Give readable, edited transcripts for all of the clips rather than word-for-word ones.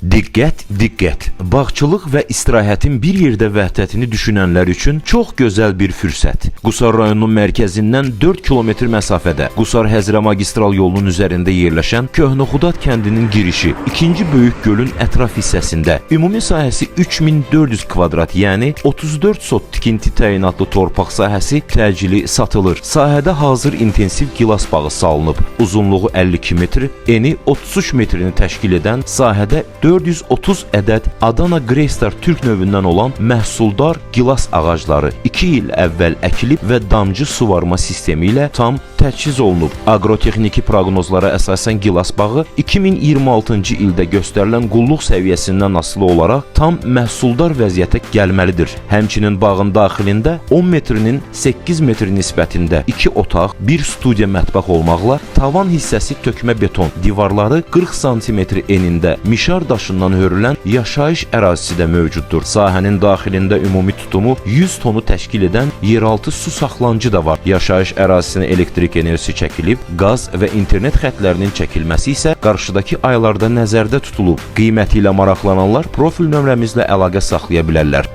Diqqət, diqqət! Bağçılıq və istirahətin bir yerdə vəhdətini düşünənlər üçün çox gözəl bir fürsət. Qusar rayonunun mərkəzindən 4 kilometr məsafədə Qusar-Həzrə magistral yolunun üzərində yerləşən Köhnəxudad kəndinin girişi, ikinci böyük gölün ətraf hissəsində ümumi sahəsi 3400 kvadrat, yəni 34 sot tikinti təyinatlı torpaq sahəsi təcili satılır. Sahədə hazır intensiv gilas bağı salınıb. Uzunluğu 52 metr, eni 33 metrini təşkil edən sahədə 430 ədəd Adana Greystar Türk növündən olan məhsuldar gilas ağacları 2 il əvvəl əkilib və damcı suvarma sistemi ilə tam təchiz olunub. Agrotexniki proqnozlara əsasən gilas bağı 2026-cı ildə göstərilən qulluq səviyyəsindən asılı olaraq tam məhsuldar vəziyyətə gəlməlidir. Həmçinin bağın daxilində 10 metrinin 8 metr nisbətində 2 otaq, 1 studiya mətbəx olmaqla tavan hissəsi tökmə beton, divarları 40 sm enində mişar daşından hörülən yaşayış ərazisi də mövcuddur. Sahənin daxilində ümumi tutumu 100 tonu təşkil edən yeraltı su saxlancı da var. Yaşayış ərazisinə elektrik enerjisi çəkilib, qaz və internet xətlərinin çəkilməsi isə qarşıdakı aylarda nəzərdə tutulub. Qiyməti ilə maraqlananlar profil nömrəmizlə əlaqə saxlaya bilərlər.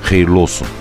Xeyirli olsun.